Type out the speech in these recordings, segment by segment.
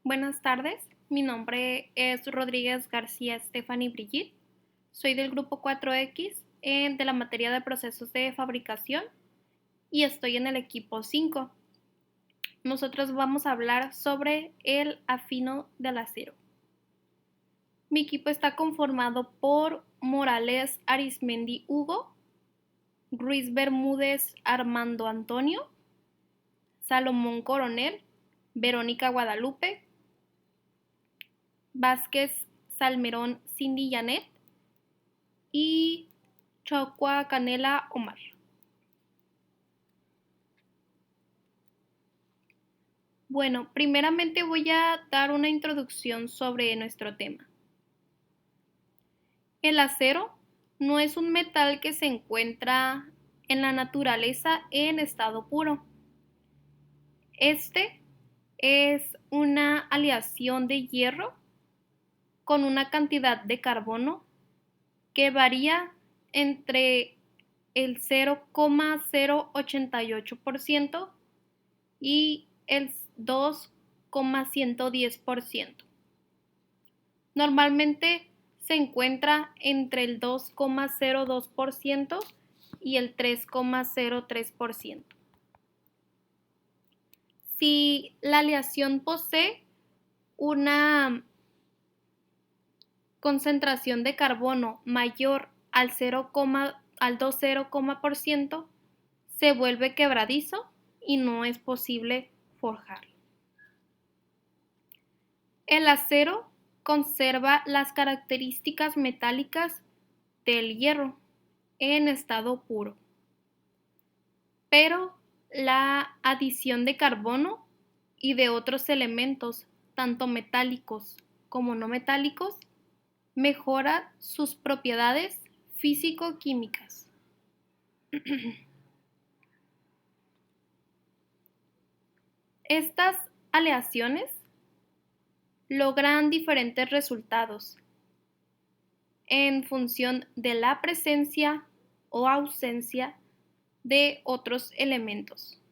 Buenas tardes, mi nombre es Rodríguez García Stephanie Brigitte. Soy del grupo 4X de la materia de procesos de fabricación y estoy en el equipo 5. Nosotros vamos a hablar sobre el afino del acero. Mi equipo está conformado por Morales Arismendi Hugo, Ruiz Bermúdez Armando Antonio, Salomón Coronel, Verónica Guadalupe, Vázquez Salmerón Cindy Janet y Chocua Canela Omar. Bueno, primeramente voy a dar una introducción sobre nuestro tema. El acero no es un metal que se encuentra en la naturaleza en estado puro. Este es una aleación de hierro con una cantidad de carbono que varía entre el 0,088% y el 2,110%. Normalmente se encuentra entre el 2,02% y el 3,03%. Si la aleación posee una concentración de carbono mayor al 2,0%, se vuelve quebradizo y no es posible forjarlo. El acero conserva las características metálicas del hierro en estado puro, pero la adición de carbono y de otros elementos, tanto metálicos como no metálicos, mejora sus propiedades físico-químicas. Estas aleaciones logran diferentes resultados en función de la presencia o ausencia de otros elementos.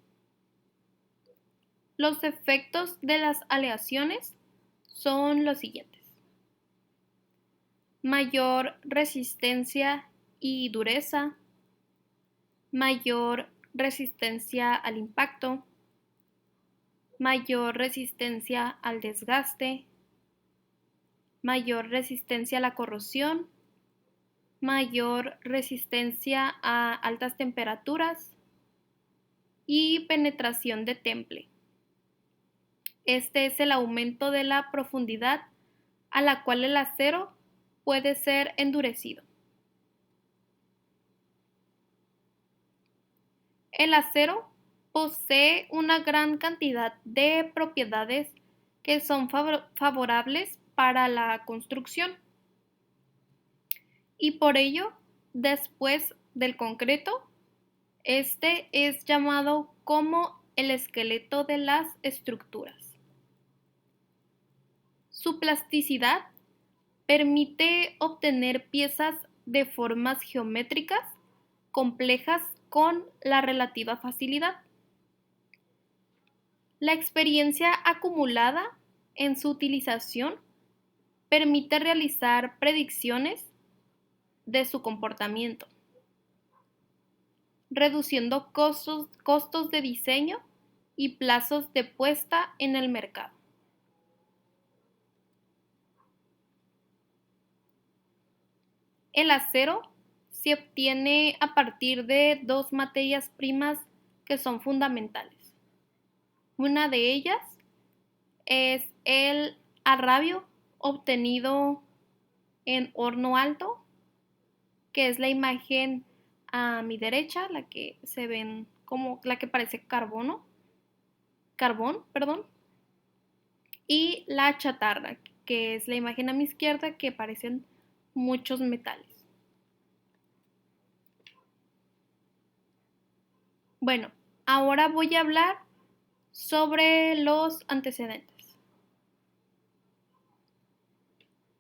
Los efectos de las aleaciones son los siguientes: mayor resistencia y dureza, mayor resistencia al impacto, mayor resistencia al desgaste, mayor resistencia a la corrosión, mayor resistencia a altas temperaturas y penetración de temple. Este es el aumento de la profundidad a la cual el acero puede ser endurecido. El acero posee una gran cantidad de propiedades que son favorables para la construcción y por ello, después del concreto, este es llamado como el esqueleto de las estructuras. Su plasticidad permite obtener piezas de formas geométricas complejas con la relativa facilidad. La experiencia acumulada en su utilización permite realizar predicciones de su comportamiento, reduciendo costos de diseño y plazos de puesta en el mercado. El acero se obtiene a partir de dos materias primas que son fundamentales. Una de ellas es el arrabio obtenido en horno alto, que es la imagen a mi derecha, la que se ven como la que parece carbón, y la chatarra, que es la imagen a mi izquierda, que parecen muchos metales. Bueno, ahora voy a hablar sobre los antecedentes.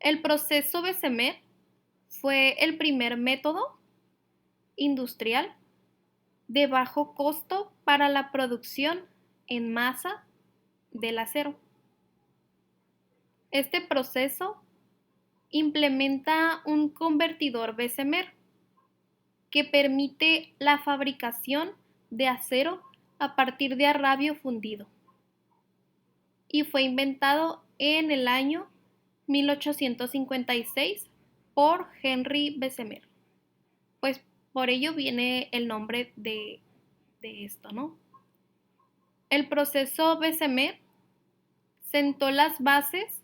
El proceso Bessemer fue el primer método industrial de bajo costo para la producción en masa del acero. Este proceso implementa un convertidor Bessemer que permite la fabricación de acero a partir de arrabio fundido y fue inventado en el año 1856 por Henry Bessemer. Pues por ello viene el nombre de esto, ¿no? El proceso Bessemer sentó las bases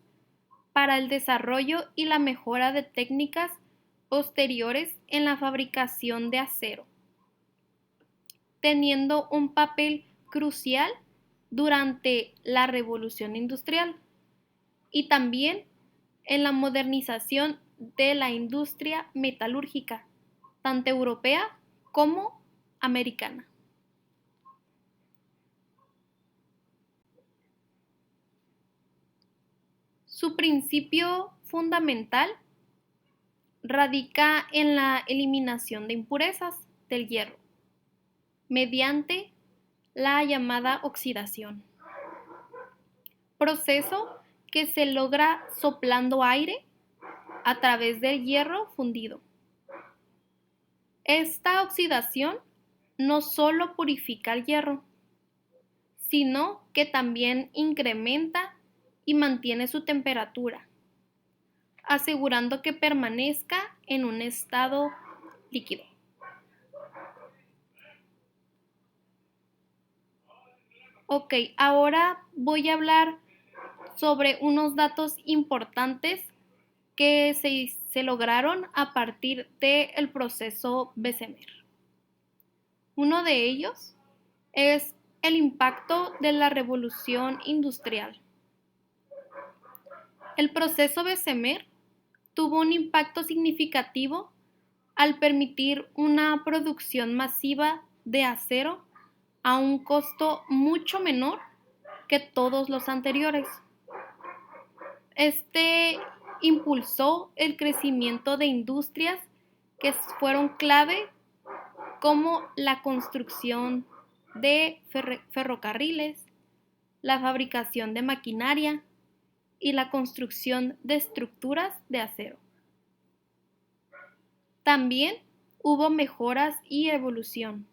para el desarrollo y la mejora de técnicas posteriores en la fabricación de acero, teniendo un papel crucial durante la Revolución Industrial y también en la modernización de la industria metalúrgica, tanto europea como americana. Su principio fundamental radica en la eliminación de impurezas del hierro mediante la llamada oxidación, proceso que se logra soplando aire a través del hierro fundido. Esta oxidación no solo purifica el hierro, sino que también incrementa y mantiene su temperatura, asegurando que permanezca en un estado líquido. Ok, ahora voy a hablar sobre unos datos importantes que se lograron a partir del proceso Bessemer. Uno de ellos es el impacto de la revolución industrial. El proceso Bessemer tuvo un impacto significativo al permitir una producción masiva de acero a un costo mucho menor que todos los anteriores. Este impulsó el crecimiento de industrias que fueron clave como la construcción de ferrocarriles, la fabricación de maquinaria y la construcción de estructuras de acero. También hubo mejoras y evolución.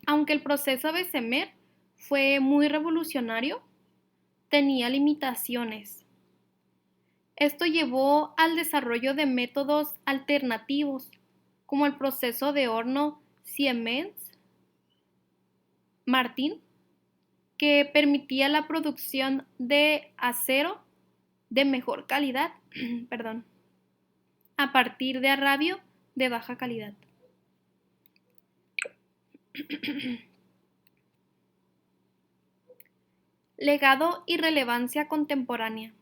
Aunque el proceso Bessemer fue muy revolucionario, tenía limitaciones. Esto llevó al desarrollo de métodos alternativos, como el proceso de horno Siemens-Martin, que permitía la producción de acero de mejor calidad, perdón, a partir de arrabio de baja calidad. Legado y relevancia contemporánea.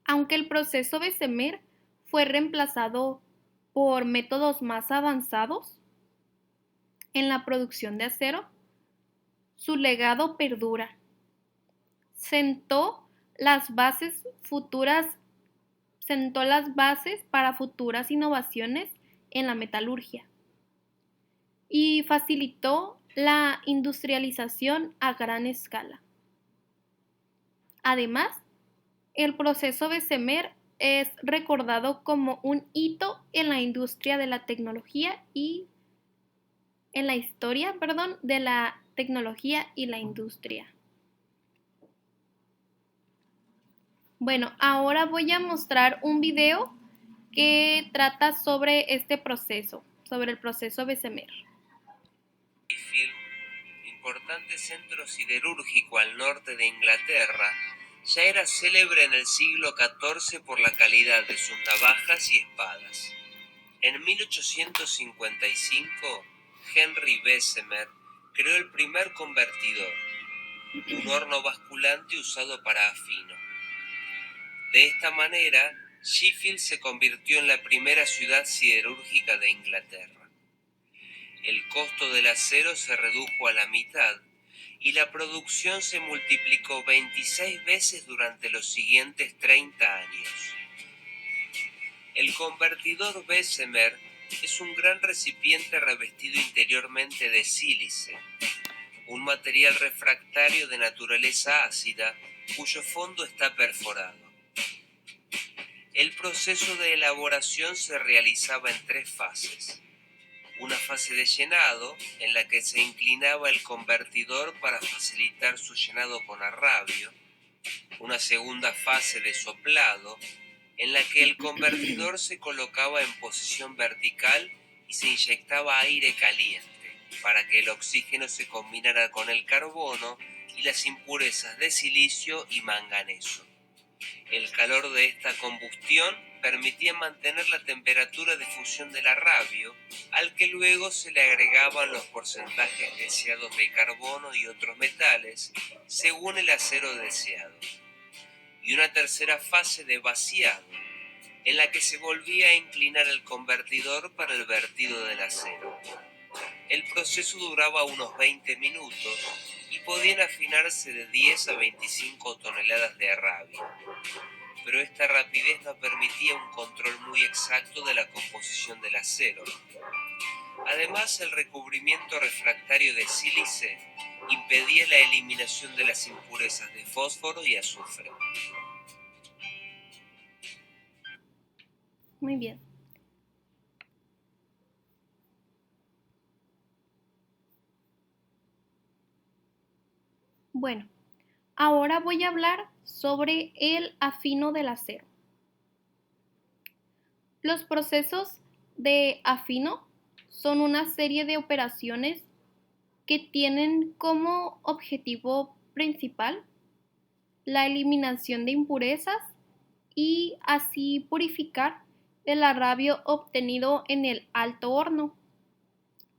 Aunque el proceso Bessemer fue reemplazado por métodos más avanzados en la producción de acero, su legado perdura. Sentó las bases para futuras innovaciones en la metalurgia y facilitó la industrialización a gran escala. Además, el proceso Bessemer es recordado como un hito en la industria de la tecnología y en la historia, de la tecnología y la industria. Bueno, ahora voy a mostrar un video que trata sobre este proceso, sobre el proceso Bessemer. Importante centro siderúrgico al norte de Inglaterra, ya era célebre en el siglo XIV por la calidad de sus navajas y espadas. En 1855, Henry Bessemer creó el primer convertidor, un horno basculante usado para afino. De esta manera, Sheffield se convirtió en la primera ciudad siderúrgica de Inglaterra. El costo del acero se redujo a la mitad y la producción se multiplicó 26 veces durante los siguientes 30 años. El convertidor Bessemer es un gran recipiente revestido interiormente de sílice. un material refractario de naturaleza ácida cuyo fondo está perforado. El proceso de elaboración se realizaba en 3 fases. Una fase de llenado, en la que se inclinaba el convertidor para facilitar su llenado con arrabio. Una segunda fase de soplado, en la que el convertidor se colocaba en posición vertical y se inyectaba aire caliente, para que el oxígeno se combinara con el carbono y las impurezas de silicio y manganeso. El calor de esta combustión permitía mantener la temperatura de fusión del arrabio, al que luego se le agregaban los porcentajes deseados de carbono y otros metales, según el acero deseado. Y una tercera fase de vaciado, en la que se volvía a inclinar el convertidor para el vertido del acero. El proceso duraba unos 20 minutos y podían afinarse de 10 a 25 toneladas de arrabio. Pero esta rapidez no permitía un control muy exacto de la composición del acero. Además, el recubrimiento refractario de sílice impedía la eliminación de las impurezas de fósforo y azufre. Muy bien. Bueno, ahora voy a hablar sobre el afino del acero. Los procesos de afino son una serie de operaciones que tienen como objetivo principal la eliminación de impurezas y así purificar el arrabio obtenido en el alto horno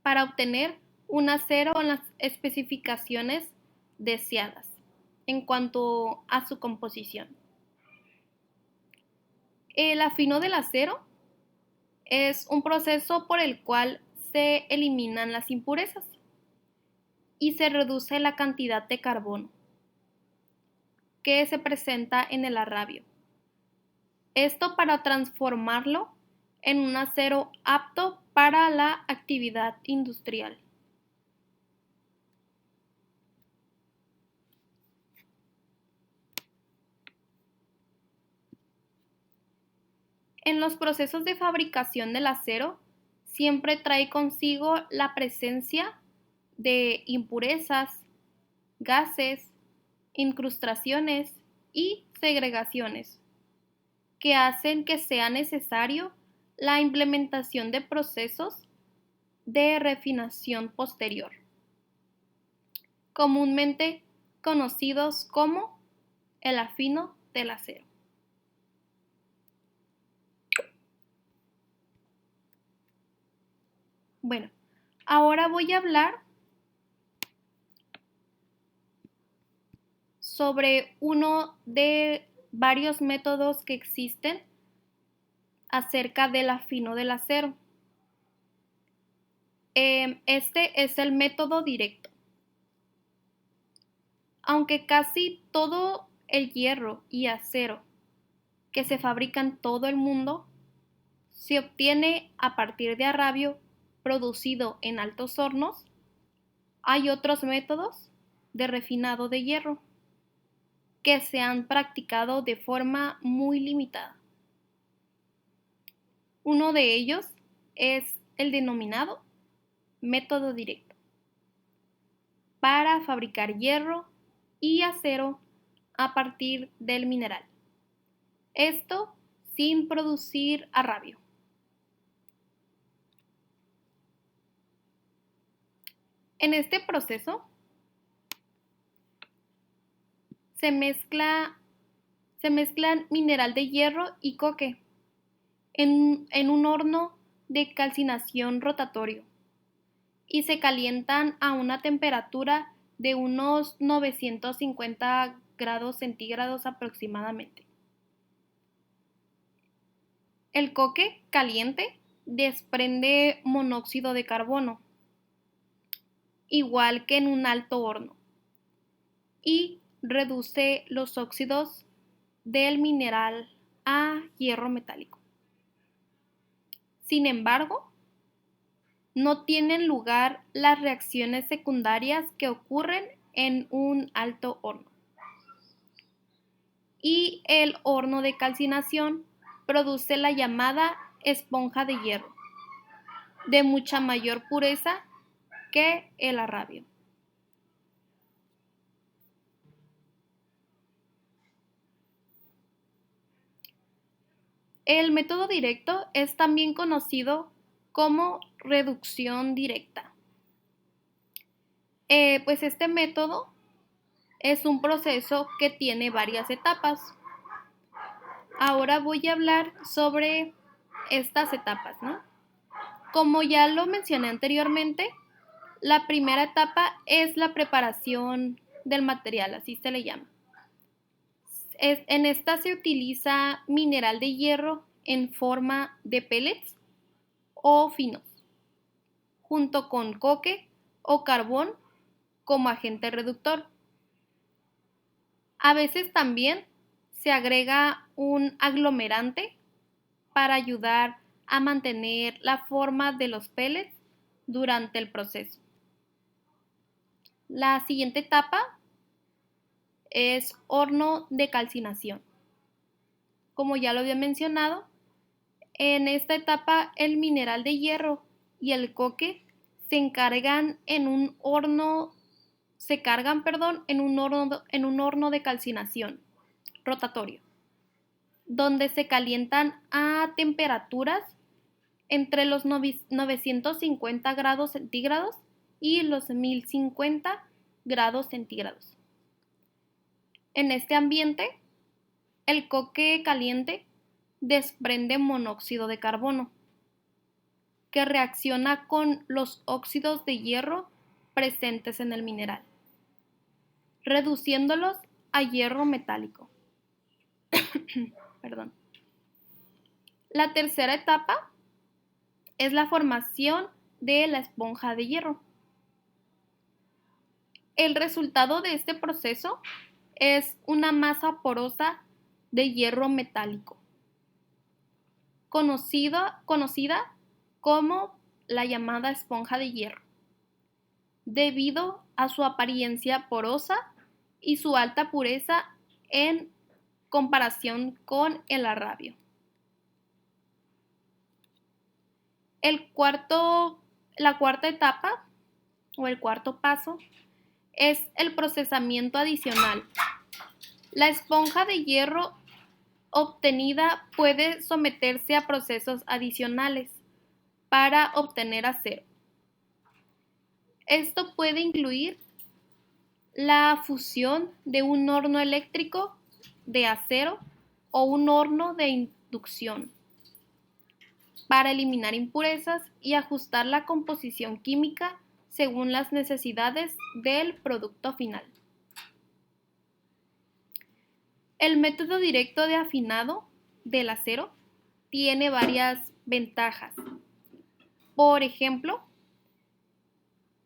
para obtener un acero con las especificaciones deseadas en cuanto a su composición. El afino del acero es un proceso por el cual se eliminan las impurezas y se reduce la cantidad de carbono que se presenta en el arrabio. Esto para transformarlo en un acero apto para la actividad industrial. En los procesos de fabricación del acero siempre trae consigo la presencia de impurezas, gases, incrustaciones y segregaciones que hacen que sea necesario la implementación de procesos de refinación posterior, comúnmente conocidos como el afino del acero. Bueno, ahora voy a hablar sobre uno de varios métodos que existen acerca del afino del acero. Este es el método directo. Aunque casi todo el hierro y acero que se fabrica en todo el mundo se obtiene a partir de arrabio producido en altos hornos, hay otros métodos de refinado de hierro que se han practicado de forma muy limitada. Uno de ellos es el denominado método directo para fabricar hierro y acero a partir del mineral. Esto sin producir arrabio. En este proceso se mezclan mineral de hierro y coque en un horno de calcinación rotatorio y se calientan a una temperatura de unos 950 grados centígrados aproximadamente. El coque caliente desprende monóxido de carbono, igual que en un alto horno, y reduce los óxidos del mineral a hierro metálico. Sin embargo, no tienen lugar las reacciones secundarias que ocurren en un alto horno. Y el horno de calcinación produce la llamada esponja de hierro, de mucha mayor pureza que el arrabio. El método directo es también conocido como reducción directa. Pues este método es un proceso que tiene varias etapas. Ahora voy a hablar sobre estas etapas, ¿no? Como ya lo mencioné anteriormente, la primera etapa es la preparación del material, así se le llama. En esta se utiliza mineral de hierro en forma de pellets o finos, junto con coque o carbón como agente reductor. A veces también se agrega un aglomerante para ayudar a mantener la forma de los pellets durante el proceso. La siguiente etapa es horno de calcinación. Como ya lo había mencionado, en esta etapa el mineral de hierro y el coque se cargan en un horno de calcinación rotatorio, donde se calientan a temperaturas entre los 950 grados centígrados y los 1050 grados centígrados. En este ambiente, el coque caliente desprende monóxido de carbono, que reacciona con los óxidos de hierro presentes en el mineral, reduciéndolos a hierro metálico. Perdón. La tercera etapa es la formación de la esponja de hierro. El resultado de este proceso es una masa porosa de hierro metálico, conocida como la llamada esponja de hierro, debido a su apariencia porosa y su alta pureza en comparación con el arrabio. La cuarta etapa o el cuarto paso es el procesamiento adicional. La esponja de hierro obtenida puede someterse a procesos adicionales para obtener acero. Esto puede incluir la fusión de un horno eléctrico de acero o un horno de inducción para eliminar impurezas y ajustar la composición química según las necesidades del producto final. El método directo de afinado del acero tiene varias ventajas. Por ejemplo,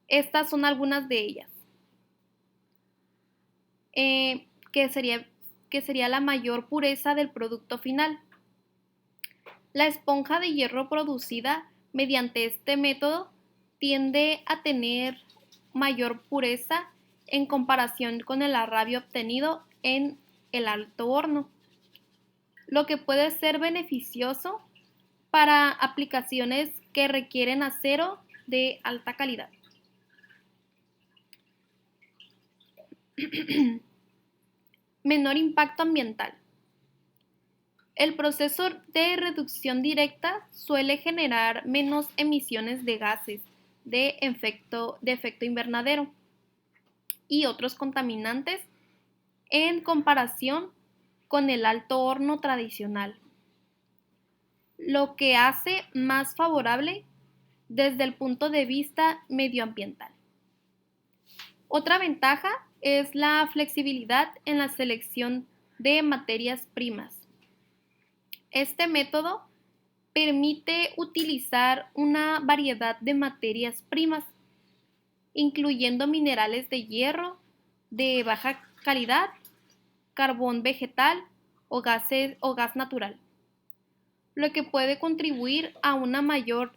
estas son algunas de ellas, que sería la mayor pureza del producto final. La esponja de hierro producida mediante este método tiende a tener mayor pureza en comparación con el arrabio obtenido en el alto horno, lo que puede ser beneficioso para aplicaciones que requieren acero de alta calidad. Menor impacto ambiental. El proceso de reducción directa suele generar menos emisiones de gases de efecto invernadero y otros contaminantes en comparación con el alto horno tradicional, lo que hace más favorable desde el punto de vista medioambiental. Otra ventaja es la flexibilidad en la selección de materias primas. Este método permite utilizar una variedad de materias primas, incluyendo minerales de hierro de baja calidad, carbón vegetal o gas natural, lo que puede contribuir a una mayor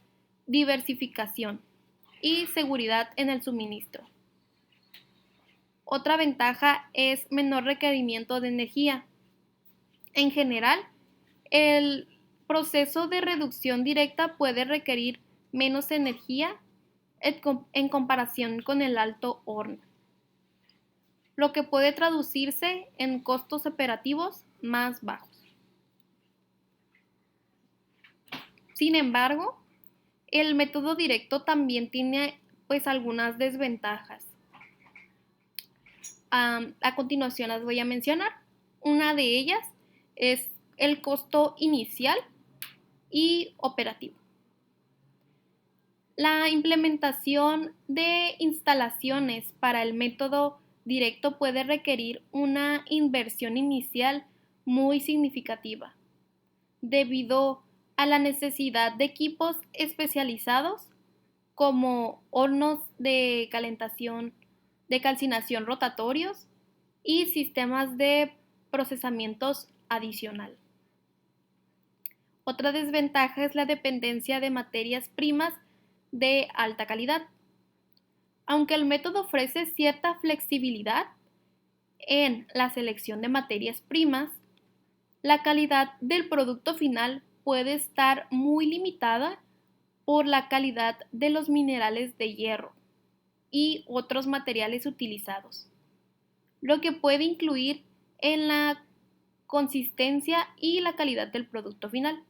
diversificación y seguridad en el suministro. Otra ventaja es menor requerimiento de energía. En general, el proceso de reducción directa puede requerir menos energía en comparación con el alto horno, lo que puede traducirse en costos operativos más bajos. Sin embargo, el método directo también tiene algunas desventajas. A continuación las voy a mencionar. Una de ellas es el costo inicial y operativo. La implementación de instalaciones para el método directo puede requerir una inversión inicial muy significativa, debido a la necesidad de equipos especializados como hornos de calcinación rotatorios y sistemas de procesamientos adicional. Otra desventaja es la dependencia de materias primas de alta calidad. Aunque el método ofrece cierta flexibilidad en la selección de materias primas, la calidad del producto final puede estar muy limitada por la calidad de los minerales de hierro y otros materiales utilizados, lo que puede influir en la consistencia y la calidad del producto final.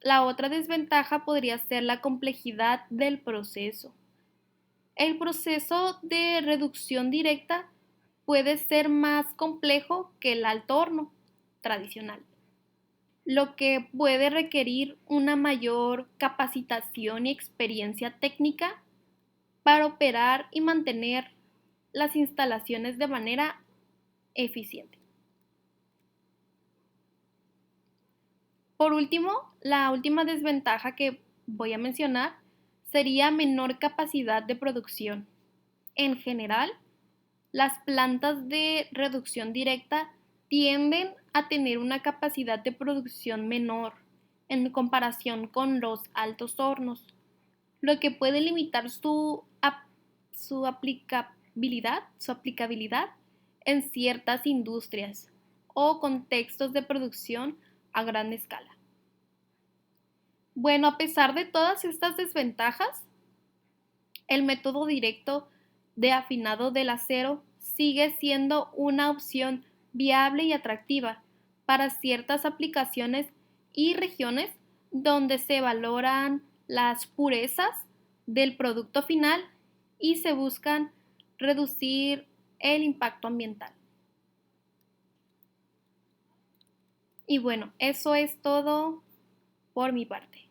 La otra desventaja podría ser la complejidad del proceso. El proceso de reducción directa puede ser más complejo que el alto horno tradicional, lo que puede requerir una mayor capacitación y experiencia técnica para operar y mantener las instalaciones de manera eficiente. Por último, la última desventaja que voy a mencionar sería menor capacidad de producción. En general, las plantas de reducción directa tienden a tener una capacidad de producción menor en comparación con los altos hornos, lo que puede limitar su aplicabilidad en ciertas industrias o contextos de producción a gran escala. Bueno, a pesar de todas estas desventajas, el método directo de afinado del acero sigue siendo una opción viable y atractiva para ciertas aplicaciones y regiones donde se valoran las purezas del producto final y se buscan reducir el impacto ambiental. Y bueno, eso es todo por mi parte.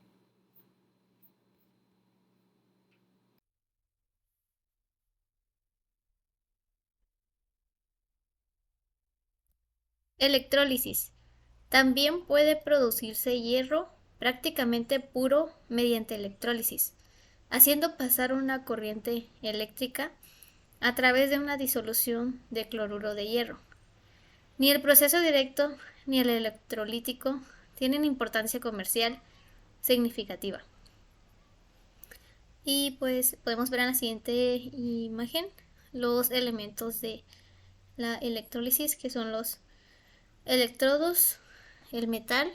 Electrólisis. También puede producirse hierro prácticamente puro mediante electrólisis, haciendo pasar una corriente eléctrica a través de una disolución de cloruro de hierro. Ni el proceso directo ni el electrolítico tienen importancia comercial significativa. Y pues podemos ver en la siguiente imagen los elementos de la electrólisis, que son los electrodos, el metal,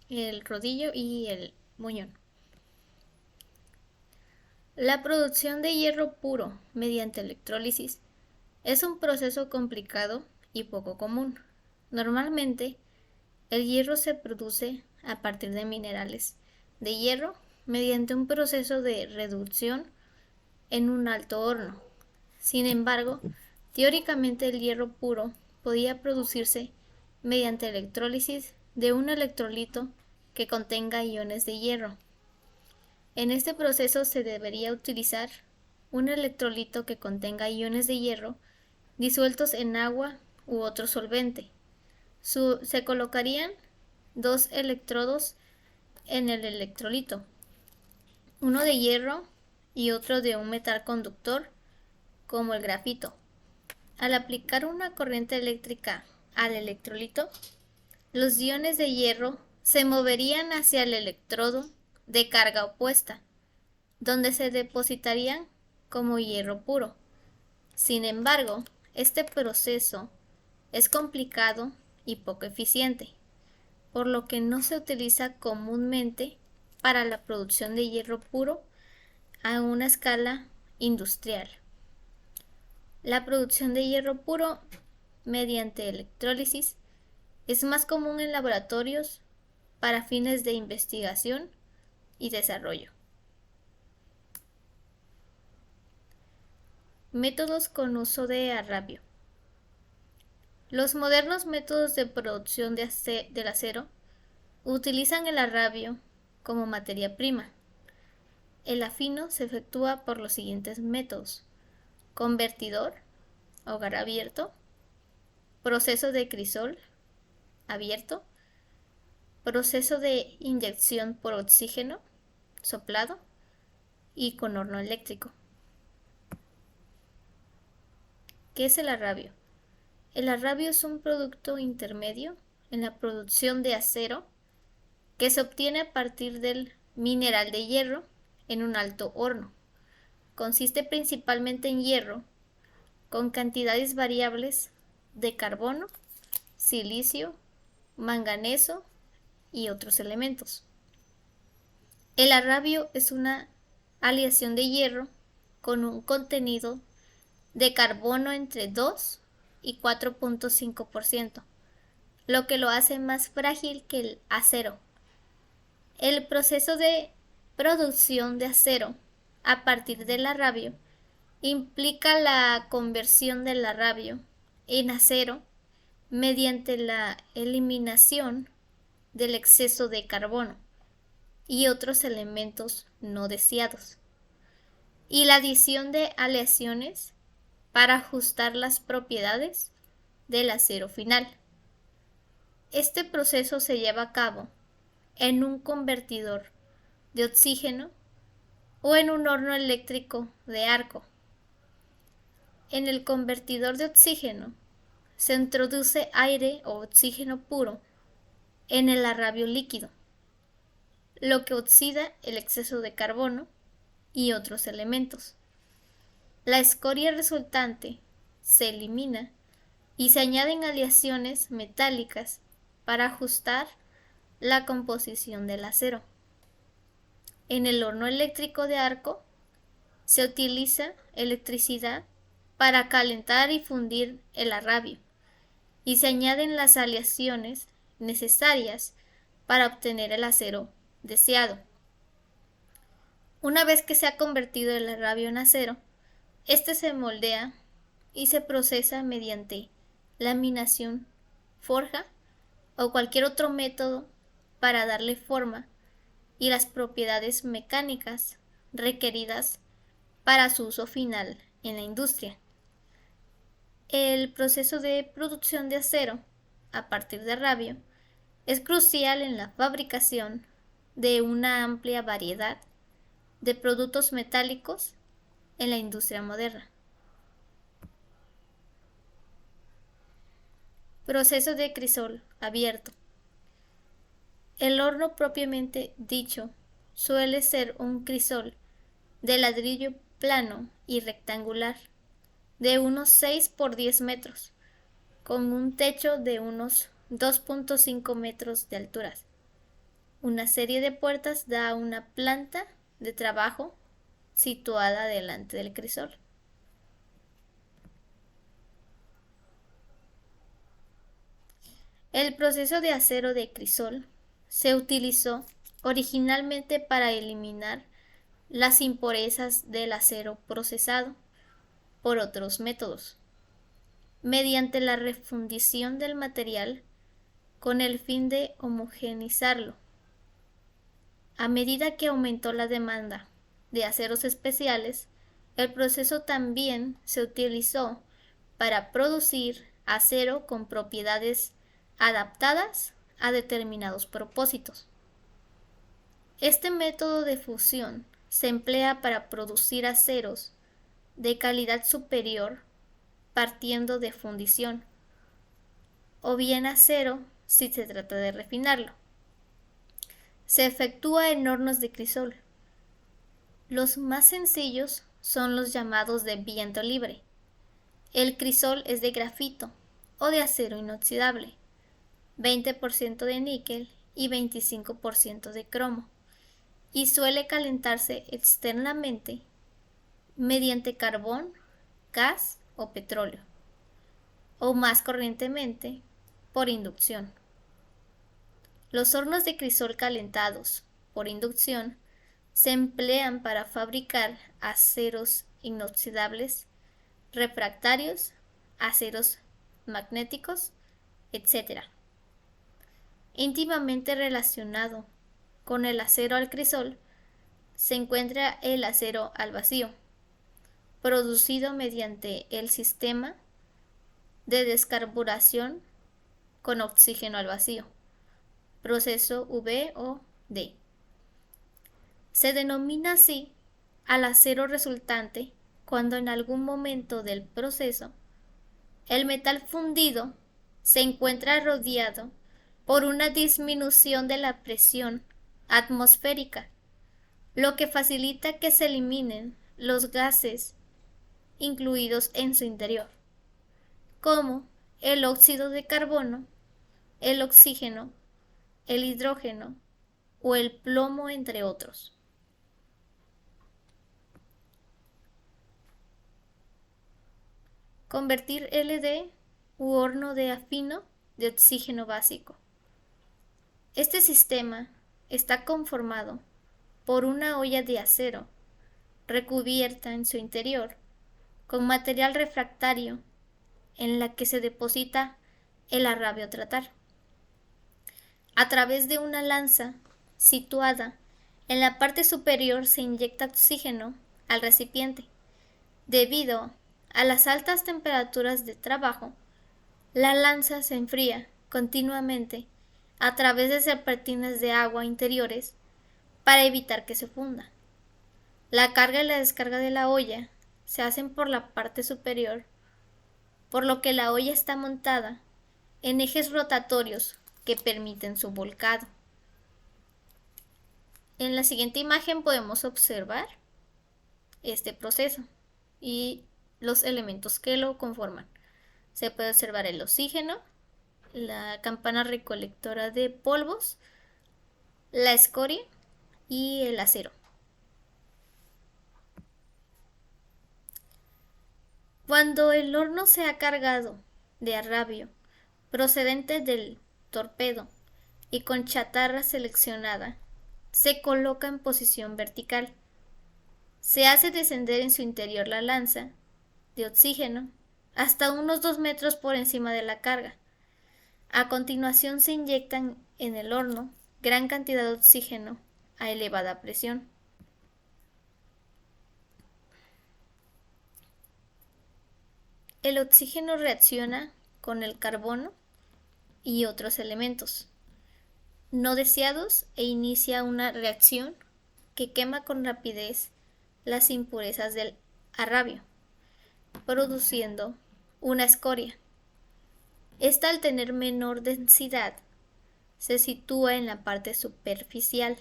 el rodillo y el muñón. La producción de hierro puro mediante electrólisis es un proceso complicado y poco común. Normalmente, el hierro se produce a partir de minerales de hierro mediante un proceso de reducción en un alto horno. Sin embargo, teóricamente el hierro puro podía producirse mediante electrólisis de un electrolito que contenga iones de hierro. En este proceso se debería utilizar un electrolito que contenga iones de hierro disueltos en agua u otro solvente. Se colocarían dos electrodos en el electrolito, uno de hierro y otro de un metal conductor como el grafito. Al aplicar una corriente eléctrica al electrolito, los iones de hierro se moverían hacia el electrodo de carga opuesta, donde se depositarían como hierro puro. Sin embargo, este proceso es complicado y poco eficiente, por lo que no se utiliza comúnmente para la producción de hierro puro a una escala industrial. La producción de hierro puro mediante electrólisis es más común en laboratorios para fines de investigación y desarrollo. Métodos con uso de arrabio. Los modernos métodos de producción del acero utilizan el arrabio como materia prima. El afino se efectúa por los siguientes métodos: convertidor, hogar abierto, proceso de crisol abierto, proceso de inyección por oxígeno soplado y con horno eléctrico. ¿Qué es el arrabio? El arrabio es un producto intermedio en la producción de acero que se obtiene a partir del mineral de hierro en un alto horno. Consiste principalmente en hierro con cantidades variables de carbono, silicio, manganeso y otros elementos. El arrabio es una aleación de hierro con un contenido de carbono entre 2 y 4.5%, lo que lo hace más frágil que el acero. El proceso de producción de acero a partir del arrabio implica la conversión del arrabio en acero mediante la eliminación del exceso de carbono y otros elementos no deseados, y la adición de aleaciones para ajustar las propiedades del acero final. Este proceso se lleva a cabo en un convertidor de oxígeno o en un horno eléctrico de arco. En el convertidor de oxígeno se introduce aire o oxígeno puro en el arrabio líquido, lo que oxida el exceso de carbono y otros elementos. La escoria resultante se elimina y se añaden aleaciones metálicas para ajustar la composición del acero. En el horno eléctrico de arco se utiliza electricidad para calentar y fundir el arrabio y se añaden las aleaciones necesarias para obtener el acero deseado. Una vez que se ha convertido el arrabio en acero, este se moldea y se procesa mediante laminación, forja o cualquier otro método para darle forma y las propiedades mecánicas requeridas para su uso final en la industria. El proceso de producción de acero a partir de arrabio es crucial en la fabricación de una amplia variedad de productos metálicos en la industria moderna. Proceso de crisol abierto. El horno propiamente dicho suele ser un crisol de ladrillo plano y rectangular de unos 6 por 10 metros, con un techo de unos 2.5 metros de altura. Una serie de puertas da a una planta de trabajo situada delante del crisol. El proceso de acero de crisol se utilizó originalmente para eliminar las impurezas del acero procesado por otros métodos, mediante la refundición del material con el fin de homogeneizarlo. A medida que aumentó la demanda de aceros especiales, el proceso también se utilizó para producir acero con propiedades adaptadas a determinados propósitos. Este método de fusión se emplea para producir aceros de calidad superior partiendo de fundición, o bien acero si se trata de refinarlo. Se efectúa en hornos de crisol. Los más sencillos son los llamados de viento libre. El crisol es de grafito o de acero inoxidable, 20% de níquel y 25% de cromo, y suele calentarse externamente mediante carbón, gas o petróleo, o más corrientemente por inducción. Los hornos de crisol calentados por inducción se emplean para fabricar aceros inoxidables, refractarios, aceros magnéticos, etc. Íntimamente relacionado con el acero al crisol se encuentra el acero al vacío, producido mediante el sistema de descarburación con oxígeno al vacío, proceso VOD. Se denomina así al acero resultante cuando en algún momento del proceso el metal fundido se encuentra rodeado por una disminución de la presión atmosférica, lo que facilita que se eliminen los gases incluidos en su interior, como el óxido de carbono, el oxígeno, el hidrógeno o el plomo, entre otros. Convertir LD u horno de afino de oxígeno básico. Este sistema está conformado por una olla de acero recubierta en su interior con material refractario en la que se deposita el arrabio a tratar. A través de una lanza situada en la parte superior se inyecta oxígeno al recipiente. Debido a las altas temperaturas de trabajo, la lanza se enfría continuamente a través de serpentinas de agua interiores para evitar que se funda. La carga y la descarga de la olla se hacen por la parte superior, por lo que la olla está montada en ejes rotatorios que permiten su volcado. En la siguiente imagen podemos observar este proceso y los elementos que lo conforman. Se puede observar el oxígeno, la campana recolectora de polvos, la escoria y el acero. Cuando el horno se ha cargado de arrabio procedente del torpedo y con chatarra seleccionada, se coloca en posición vertical. Se hace descender en su interior la lanza de oxígeno hasta unos 2 metros por encima de la carga. A continuación se inyectan en el horno gran cantidad de oxígeno a elevada presión. El oxígeno reacciona con el carbono y otros elementos no deseados e inicia una reacción que quema con rapidez las impurezas del arrabio, produciendo una escoria. Esta, al tener menor densidad, se sitúa en la parte superficial.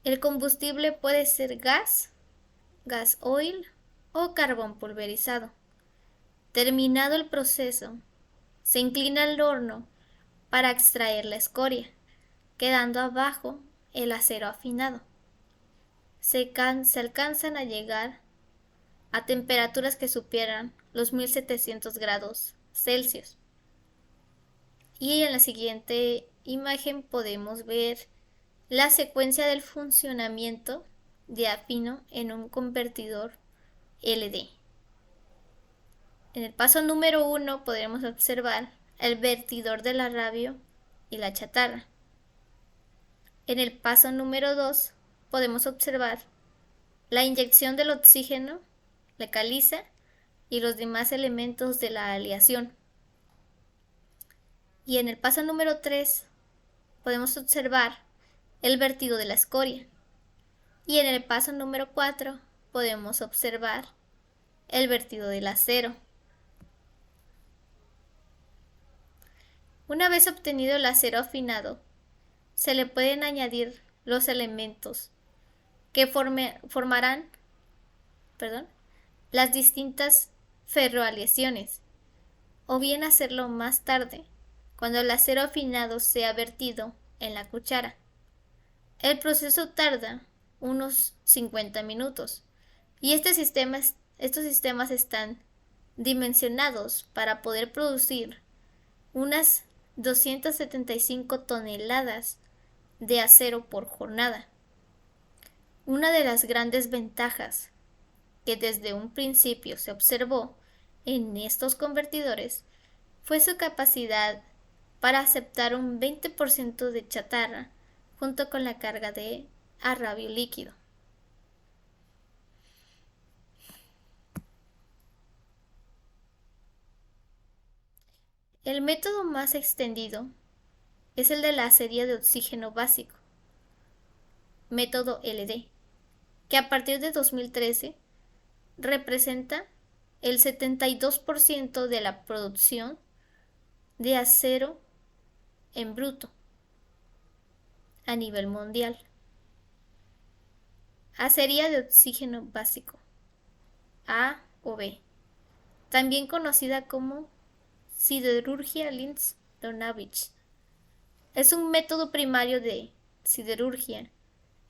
El combustible puede ser gas oil o carbón pulverizado. Terminado el proceso, se inclina el horno para extraer la escoria, quedando abajo el acero afinado. Se alcanzan a llegar a temperaturas que superan los 1700 grados Celsius. Y en la siguiente imagen podemos ver la secuencia del funcionamiento de afino en un convertidor LD. En el paso número 1 podremos observar el vertidor del arrabio y la chatarra. En el paso número 2 podemos observar la inyección del oxígeno, la caliza y los demás elementos de la aleación. Y en el paso número 3 podemos observar el vertido de la escoria. Y en el paso número 4 podemos observar el vertido del acero. Una vez obtenido el acero afinado, se le pueden añadir los elementos que formarán las distintas ferroaleaciones, o bien hacerlo más tarde, cuando el acero afinado sea vertido en la cuchara. El proceso tarda unos 50 minutos y estos sistemas están dimensionados para poder producir unas 275 toneladas de acero por jornada. Una de las grandes ventajas que desde un principio se observó en estos convertidores fue su capacidad para aceptar un 20% de chatarra junto con la carga de arrabio líquido. El método más extendido es el de la acería de oxígeno básico, método LD, que a partir de 2013 representa el 72% de la producción de acero en bruto a nivel mundial. Acería de oxígeno básico, A o B, también conocida como siderurgia Linz-Donawitz. Es un método primario de siderurgia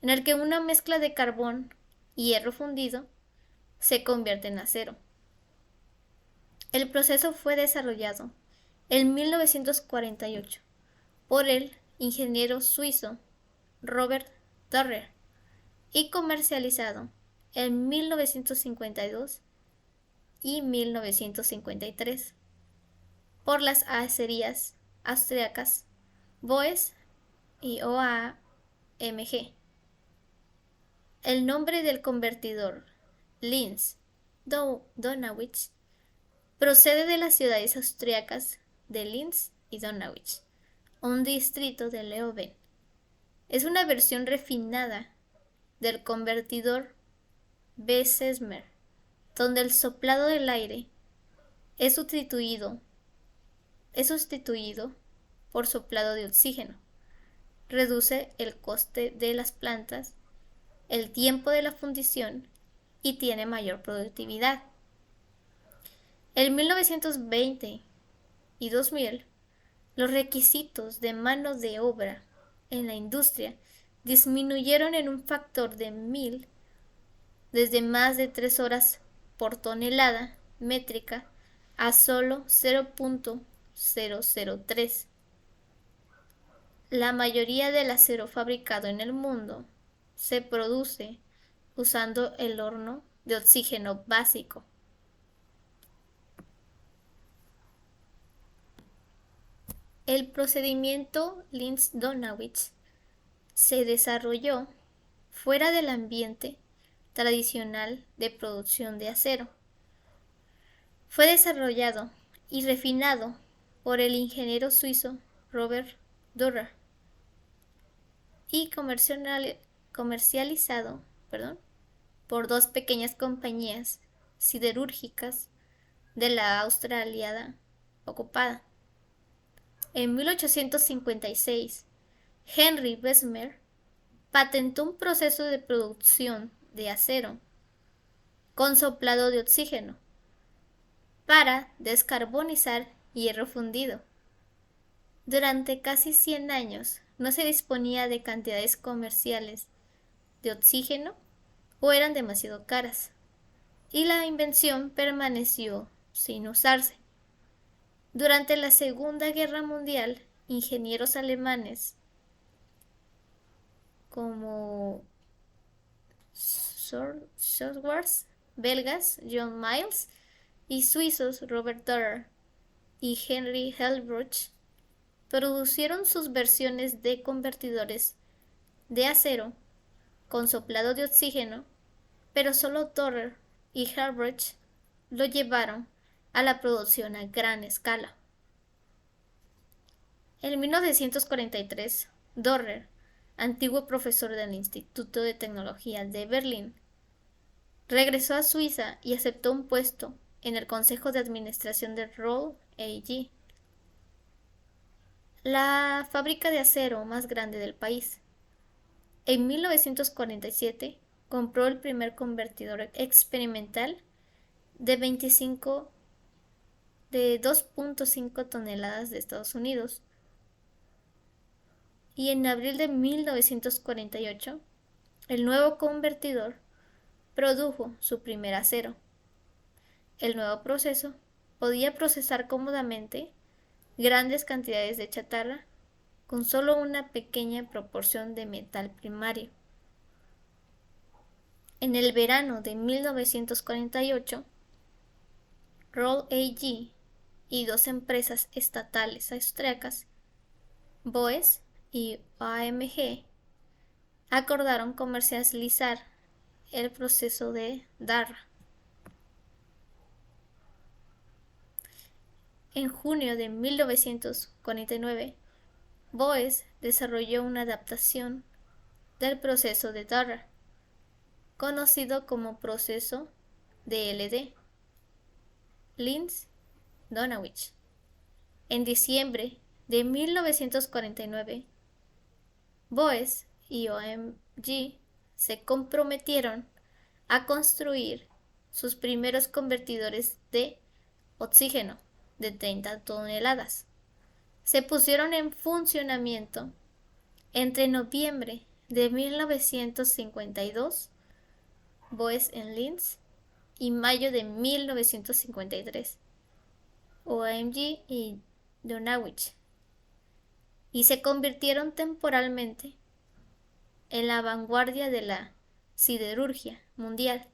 en el que una mezcla de carbón y hierro fundido se convierte en acero. El proceso fue desarrollado en 1948 por el ingeniero suizo Robert Dorrer y comercializado en 1952 y 1953 por las acerías austriacas Boes y OAMG. El nombre del convertidor, Linz-Donawitz, procede de las ciudades austriacas de Linz y Donawitz, un distrito de Leoben. Es una versión refinada del convertidor Bessemer, donde el soplado del aire es sustituido por soplado de oxígeno. Reduce el coste de las plantas, el tiempo de la fundición y tiene mayor productividad. En 1920 y 2000, los requisitos de mano de obra en la industria disminuyeron en un factor de 1000, desde más de 3 horas por tonelada métrica a solo 0.003. La mayoría del acero fabricado en el mundo se produce usando el horno de oxígeno básico. El procedimiento Linz-Donawitz se desarrolló fuera del ambiente tradicional de producción de acero. Fue desarrollado y refinado por el ingeniero suizo Robert Dorrer y comercializado por dos pequeñas compañías siderúrgicas de la Australia ocupada. En 1856, Henry Bessemer patentó un proceso de producción de acero con soplado de oxígeno para descarbonizar hierro fundido. Durante casi 100 años no se disponía de cantidades comerciales de oxígeno o eran demasiado caras, y la invención permaneció sin usarse. Durante la Segunda Guerra Mundial, ingenieros alemanes como softwares belgas John Miles y suizos Robert Dorrer y Henry Helmbruch produjeron sus versiones de convertidores de acero con soplado de oxígeno, pero solo Dorrer y Helmbruch lo llevaron a la producción a gran escala. En 1943, Dorrer, antiguo profesor del Instituto de Tecnología de Berlín, regresó a Suiza y aceptó un puesto en el Consejo de Administración de Roll AG. la fábrica de acero más grande del país. En 1947 compró el primer convertidor experimental de 2.5 toneladas de Estados Unidos. Y en abril de 1948, el nuevo convertidor produjo su primer acero. El nuevo proceso podía procesar cómodamente grandes cantidades de chatarra con solo una pequeña proporción de metal primario. En el verano de 1948, Roll AG y dos empresas estatales austriacas, BOES y AMG, acordaron comercializar el proceso de Darra. En junio de 1949, BOES desarrolló una adaptación del proceso de Darra, conocido como proceso DLD, Linz-Donawitz. En diciembre de 1949, BOES y OMG se comprometieron a construir sus primeros convertidores de oxígeno de 30 toneladas. Se pusieron en funcionamiento entre noviembre de 1952, BOES en Linz, y mayo de 1953, OMG y Donawitz, y se convirtieron temporalmente en la vanguardia de la siderurgia mundial,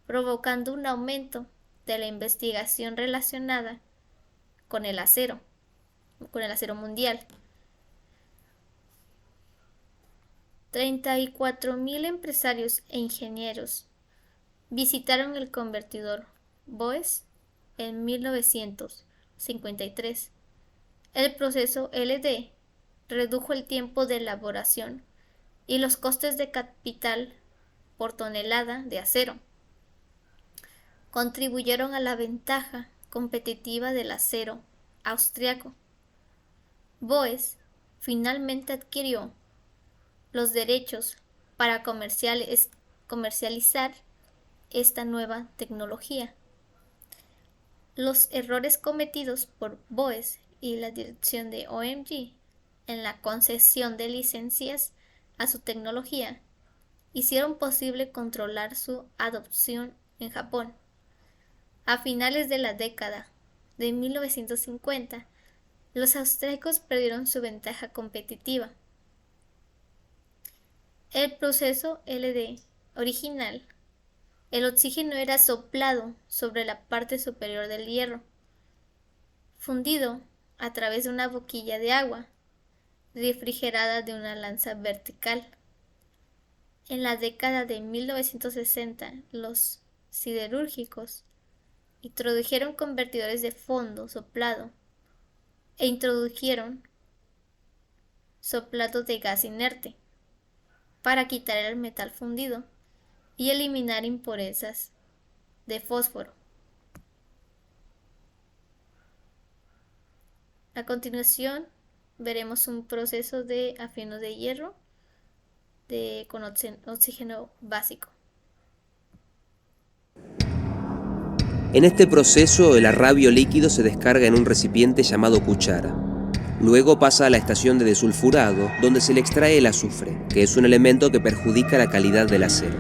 provocando un aumento de la investigación relacionada con el acero mundial. 34.000 empresarios e ingenieros visitaron el convertidor BOES en 1953. El proceso LD redujo el tiempo de elaboración y los costes de capital por tonelada de acero. Contribuyeron a la ventaja competitiva del acero austriaco. BOES finalmente adquirió los derechos para comercializar esta nueva tecnología. Los errores cometidos por BOES y la dirección de OMG en la concesión de licencias a su tecnología hicieron posible controlar su adopción en Japón. A finales de la década de 1950, los austríacos perdieron su ventaja competitiva. El proceso LD original, el oxígeno era soplado sobre la parte superior del hierro, fundido a través de una boquilla de agua, refrigerada de una lanza vertical. En la década de 1960, los siderúrgicos introdujeron convertidores de fondo soplado e introdujeron soplado de gas inerte para quitar el metal fundido y eliminar impurezas de fósforo. A continuación veremos un proceso de afino de hierro con oxígeno básico. En este proceso el arrabio líquido se descarga en un recipiente llamado cuchara. Luego pasa a la estación de desulfurado, donde se le extrae el azufre, que es un elemento que perjudica la calidad del acero.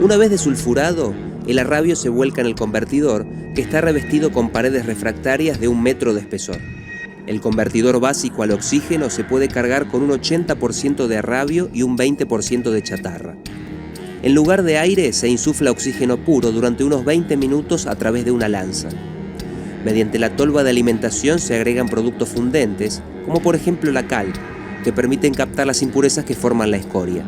Una vez desulfurado, el arrabio se vuelca en el convertidor, que está revestido con paredes refractarias de 1 metro de espesor. El convertidor básico al oxígeno se puede cargar con un 80% de arrabio y un 20% de chatarra. En lugar de aire se insufla oxígeno puro durante unos 20 minutos a través de una lanza. Mediante la tolva de alimentación se agregan productos fundentes, como por ejemplo la cal, que permiten captar las impurezas que forman la escoria.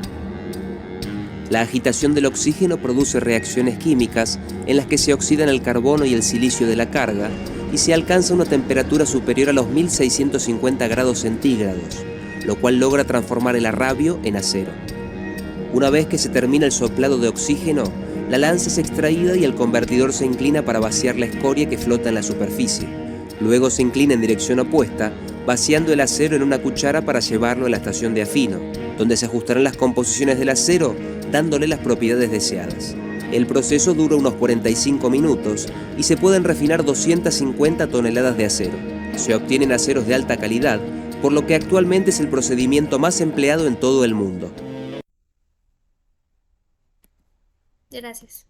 La agitación del oxígeno produce reacciones químicas en las que se oxidan el carbono y el silicio de la carga y se alcanza una temperatura superior a los 1650 grados centígrados, lo cual logra transformar el arrabio en acero. Una vez que se termina el soplado de oxígeno, la lanza es extraída y el convertidor se inclina para vaciar la escoria que flota en la superficie. Luego se inclina en dirección opuesta vaciando el acero en una cuchara para llevarlo a la estación de afino, donde se ajustarán las composiciones del acero, dándole las propiedades deseadas. El proceso dura unos 45 minutos y se pueden refinar 250 toneladas de acero. Se obtienen aceros de alta calidad, por lo que actualmente es el procedimiento más empleado en todo el mundo. Gracias.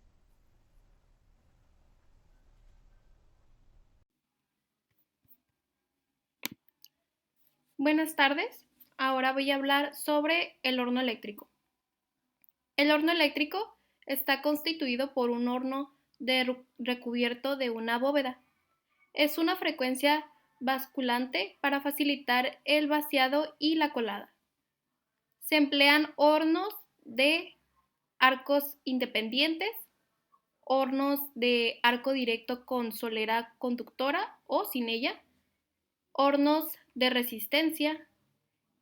Buenas tardes. Ahora voy a hablar sobre el horno eléctrico. El horno eléctrico está constituido por un horno recubierto de una bóveda. Es una frecuencia basculante para facilitar el vaciado y la colada. Se emplean hornos de arcos independientes, hornos de arco directo con solera conductora o sin ella, hornos de resistencia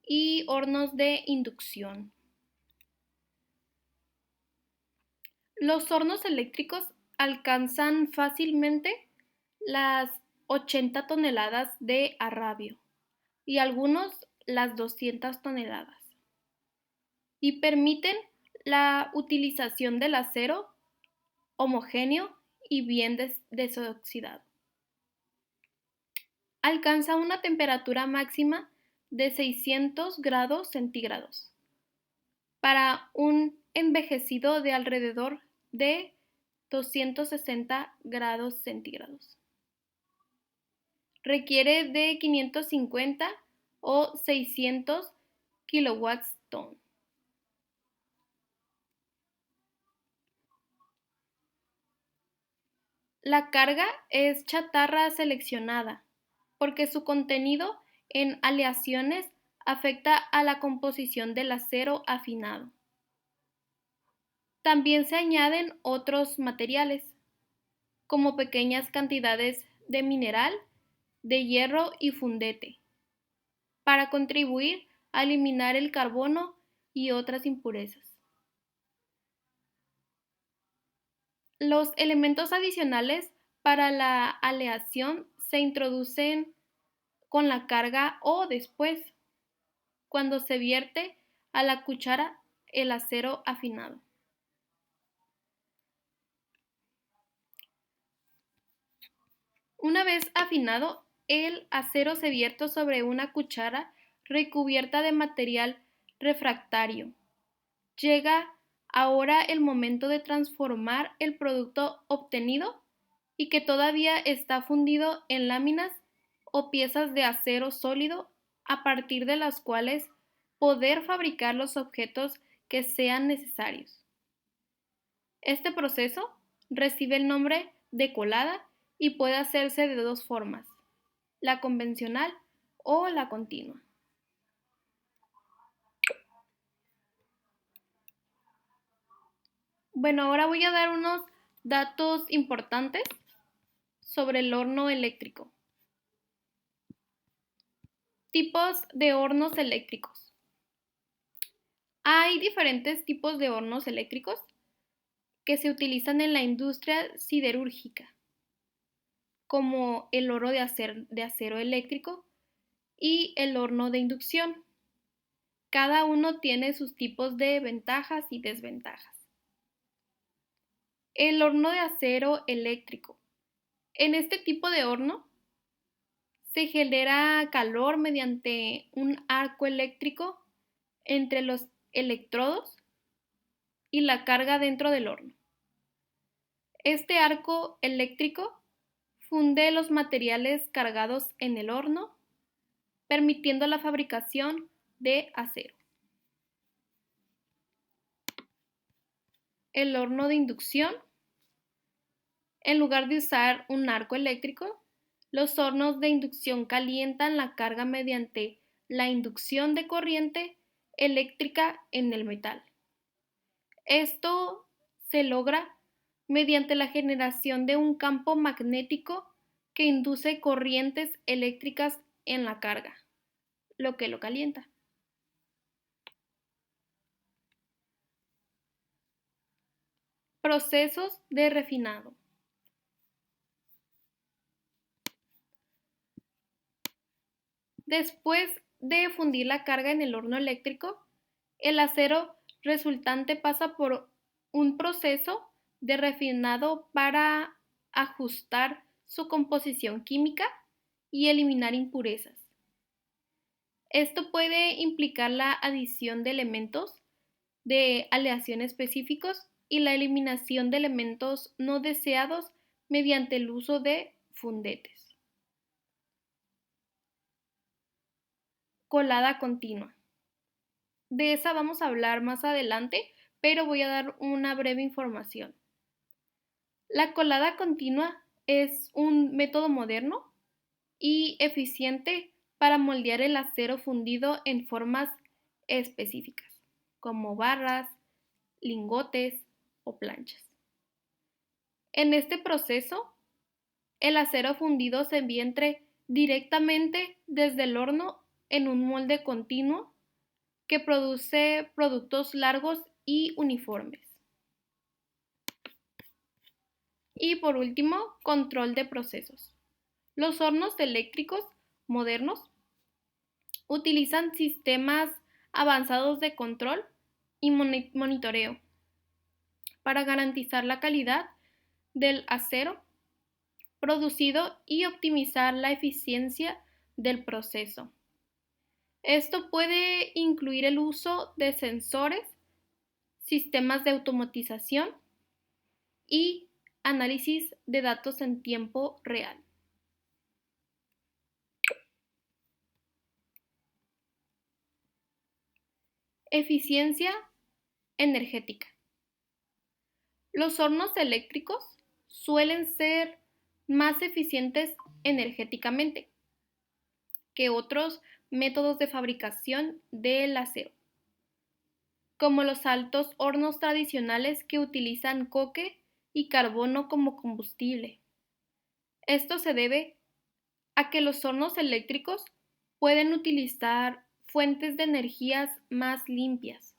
y hornos de inducción. Los hornos eléctricos alcanzan fácilmente las 80 toneladas de arrabio y algunos las 200 toneladas y permiten la utilización del acero homogéneo y bien desoxidado. Alcanza una temperatura máxima de 600 grados centígrados para un envejecido de alrededor de 260 grados centígrados. Requiere de 550 o 600 kilowatts. La carga es chatarra seleccionada porque su contenido en aleaciones afecta a la composición del acero afinado. También se añaden otros materiales, como pequeñas cantidades de mineral, de hierro y fundete, para contribuir a eliminar el carbono y otras impurezas. Los elementos adicionales para la aleación se introducen con la carga o después, cuando se vierte a la cuchara el acero afinado. Una vez afinado, el acero se vierte sobre una cuchara recubierta de material refractario. Llega ahora el momento de transformar el producto obtenido y que todavía está fundido en láminas o piezas de acero sólido a partir de las cuales poder fabricar los objetos que sean necesarios. Este proceso recibe el nombre de colada y puede hacerse de dos formas, la convencional o la continua. Bueno, ahora voy a dar unos datos importantes sobre el horno eléctrico. Tipos de hornos eléctricos. Hay diferentes tipos de hornos eléctricos que se utilizan en la industria siderúrgica, como el horno de acero eléctrico y el horno de inducción. Cada uno tiene sus tipos de ventajas y desventajas. El horno de acero eléctrico. En este tipo de horno se genera calor mediante un arco eléctrico entre los electrodos y la carga dentro del horno. Este arco eléctrico funde los materiales cargados en el horno, permitiendo la fabricación de acero. El horno de inducción. En lugar de usar un arco eléctrico, los hornos de inducción calientan la carga mediante la inducción de corriente eléctrica en el metal. Esto se logra mediante la generación de un campo magnético que induce corrientes eléctricas en la carga, lo que lo calienta. Procesos de refinado. Después de fundir la carga en el horno eléctrico, el acero resultante pasa por un proceso de refinado para ajustar su composición química y eliminar impurezas. Esto puede implicar la adición de elementos de aleación específicos y la eliminación de elementos no deseados mediante el uso de fundetes. Colada continua. De esa vamos a hablar más adelante, pero voy a dar una breve información. La colada continua es un método moderno y eficiente para moldear el acero fundido en formas específicas, como barras, lingotes o planchas. En este proceso, el acero fundido se envía directamente desde el horno en un molde continuo que produce productos largos y uniformes. Y por último, control de procesos. Los hornos eléctricos modernos utilizan sistemas avanzados de control y monitoreo para garantizar la calidad del acero producido y optimizar la eficiencia del proceso. Esto puede incluir el uso de sensores, sistemas de automatización y análisis de datos en tiempo real. Eficiencia energética. Los hornos eléctricos suelen ser más eficientes energéticamente que otros métodos de fabricación del acero, como los altos hornos tradicionales que utilizan coque y carbono como combustible. Esto se debe a que los hornos eléctricos pueden utilizar fuentes de energías más limpias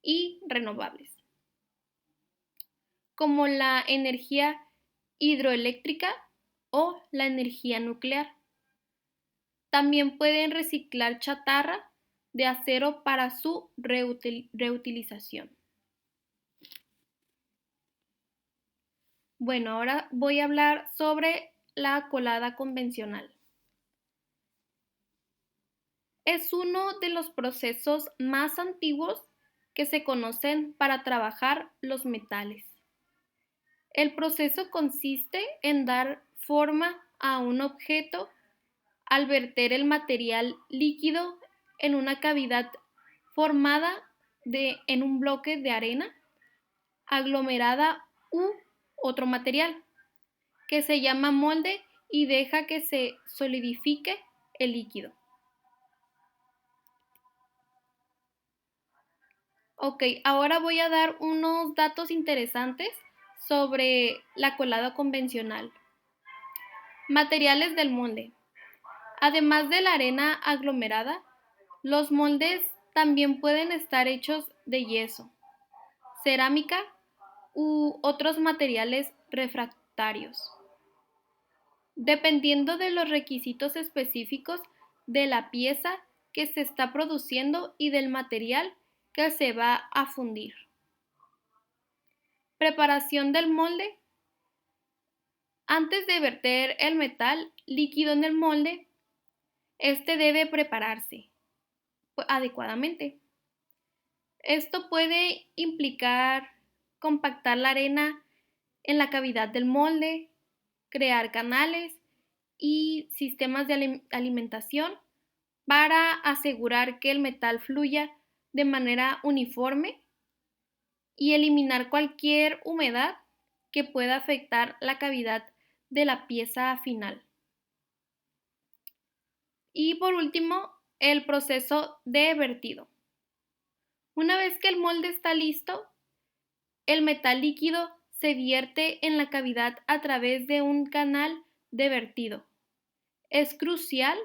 y renovables, como la energía hidroeléctrica o la energía nuclear. También pueden reciclar chatarra de acero para su reutilización. Bueno, ahora voy a hablar sobre la colada convencional. Es uno de los procesos más antiguos que se conocen para trabajar los metales. El proceso consiste en dar forma a un objeto al verter el material líquido en una cavidad formada en un bloque de arena aglomerada u otro material que se llama molde y deja que se solidifique el líquido. Ok, ahora voy a dar unos datos interesantes sobre la colada convencional. Materiales del molde. Además de la arena aglomerada, los moldes también pueden estar hechos de yeso, cerámica u otros materiales refractarios, dependiendo de los requisitos específicos de la pieza que se está produciendo y del material que se va a fundir. Preparación del molde. Antes de verter el metal líquido en el molde, este debe prepararse adecuadamente. Esto puede implicar compactar la arena en la cavidad del molde, crear canales y sistemas de alimentación para asegurar que el metal fluya de manera uniforme y eliminar cualquier humedad que pueda afectar la cavidad de la pieza final. Y por último, el proceso de vertido. Una vez que el molde está listo, el metal líquido se vierte en la cavidad a través de un canal de vertido. Es crucial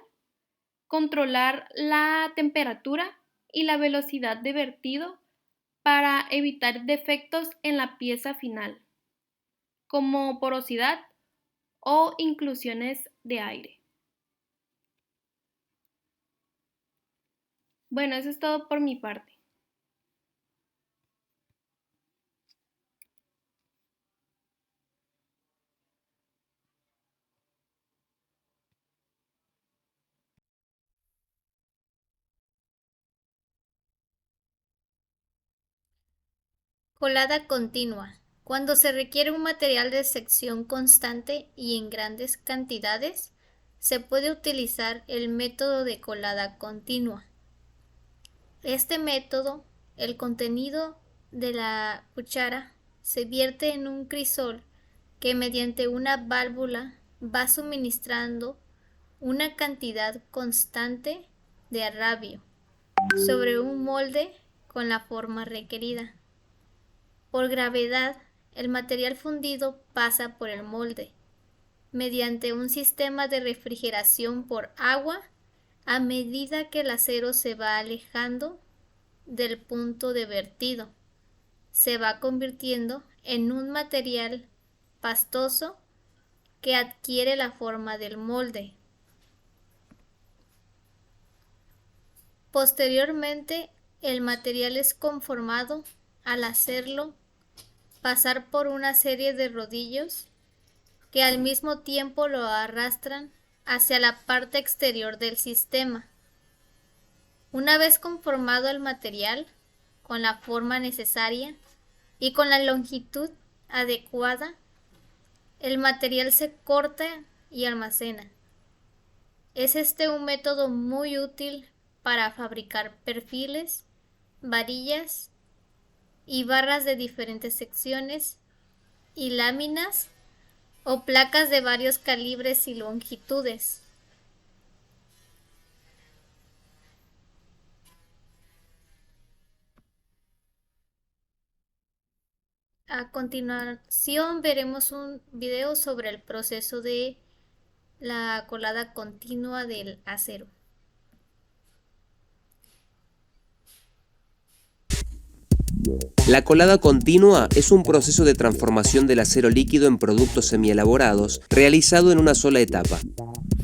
controlar la temperatura y la velocidad de vertido para evitar defectos en la pieza final, como porosidad o inclusiones de aire. Bueno, eso es todo por mi parte. Colada continua. Cuando se requiere un material de sección constante y en grandes cantidades, se puede utilizar el método de colada continua. Este método, el contenido de la cuchara se vierte en un crisol que mediante una válvula va suministrando una cantidad constante de arrabio sobre un molde con la forma requerida. Por gravedad, el material fundido pasa por el molde mediante un sistema de refrigeración por agua a medida que el acero se va alejando del punto de vertido. Se va convirtiendo en un material pastoso que adquiere la forma del molde. Posteriormente, el material es conformado al hacerlo pasar por una serie de rodillos que al mismo tiempo lo arrastran hacia la parte exterior del sistema. Una vez conformado el material, con la forma necesaria y con la longitud adecuada, el material se corta y almacena. Es este un método muy útil para fabricar perfiles, varillas y barras de diferentes secciones y láminas o placas de varios calibres y longitudes. A continuación veremos un video sobre el proceso de la colada continua del acero. La colada continua es un proceso de transformación del acero líquido en productos semielaborados realizado en una sola etapa.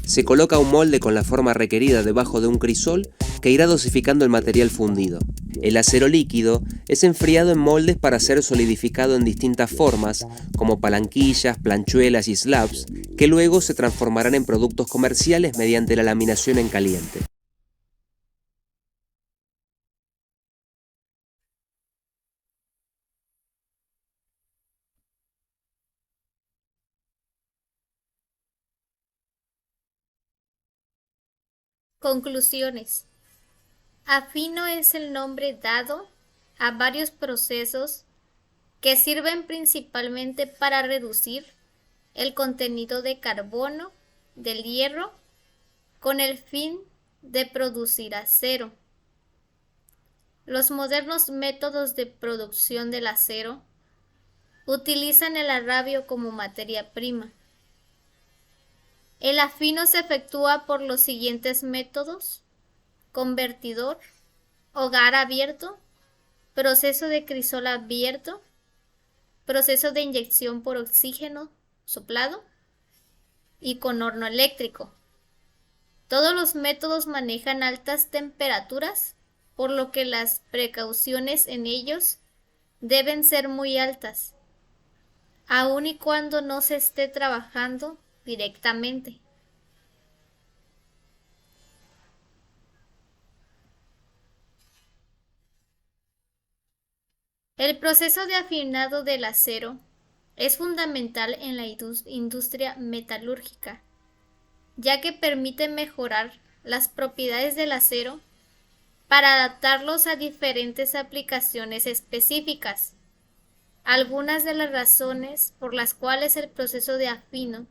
Se coloca un molde con la forma requerida debajo de un crisol que irá dosificando el material fundido. El acero líquido es enfriado en moldes para ser solidificado en distintas formas, como palanquillas, planchuelas y slabs, que luego se transformarán en productos comerciales mediante la laminación en caliente. Conclusiones. Afino es el nombre dado a varios procesos que sirven principalmente para reducir el contenido de carbono del hierro con el fin de producir acero. Los modernos métodos de producción del acero utilizan el arrabio como materia prima. El afino se efectúa por los siguientes métodos: convertidor, hogar abierto, proceso de crisol abierto, proceso de inyección por oxígeno soplado y con horno eléctrico. Todos los métodos manejan altas temperaturas, por lo que las precauciones en ellos deben ser muy altas, aun y cuando no se esté trabajando directamente. El proceso de afinado del acero es fundamental en la industria metalúrgica, ya que permite mejorar las propiedades del acero para adaptarlos a diferentes aplicaciones específicas. Algunas de las razones por las cuales el proceso de afino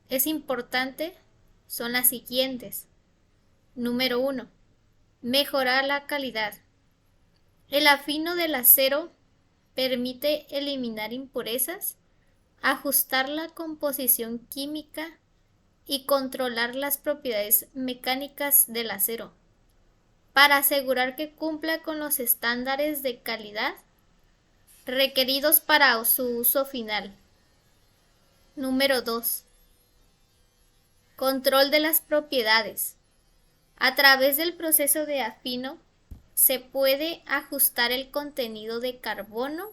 es importante son las siguientes. Número 1. Mejorar la calidad. El afino del acero permite eliminar impurezas, ajustar la composición química y controlar las propiedades mecánicas del acero, para asegurar que cumpla con los estándares de calidad requeridos para su uso final. Número 2. Control de las propiedades. A través del proceso de afino se puede ajustar el contenido de carbono,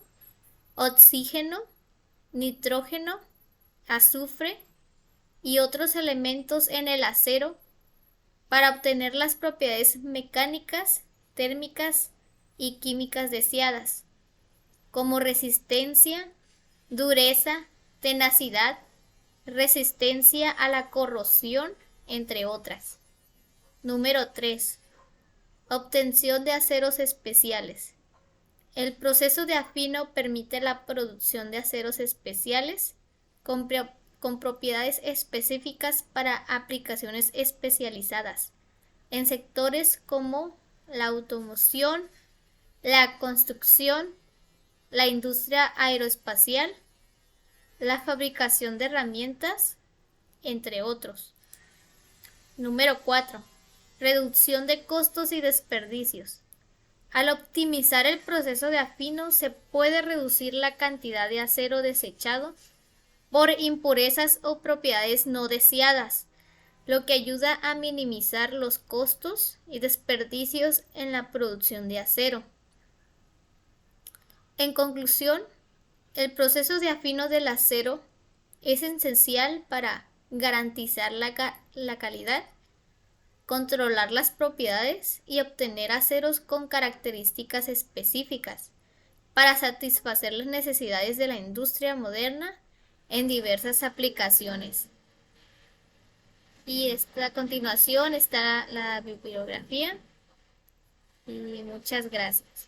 oxígeno, nitrógeno, azufre y otros elementos en el acero para obtener las propiedades mecánicas, térmicas y químicas deseadas, como resistencia, dureza, tenacidad, resistencia a la corrosión, entre otras. Número 3. Obtención de aceros especiales. El proceso de afino permite la producción de aceros especiales con propiedades específicas para aplicaciones especializadas en sectores como la automoción, la construcción, la industria aeroespacial, la fabricación de herramientas, entre otros. Número 4. Reducción de costos y desperdicios. Al optimizar el proceso de afino se puede reducir la cantidad de acero desechado por impurezas o propiedades no deseadas, lo que ayuda a minimizar los costos y desperdicios en la producción de acero. En conclusión, el proceso de afino del acero es esencial para garantizar la calidad, controlar las propiedades y obtener aceros con características específicas para satisfacer las necesidades de la industria moderna en diversas aplicaciones. Y a continuación está la bibliografía y muchas gracias.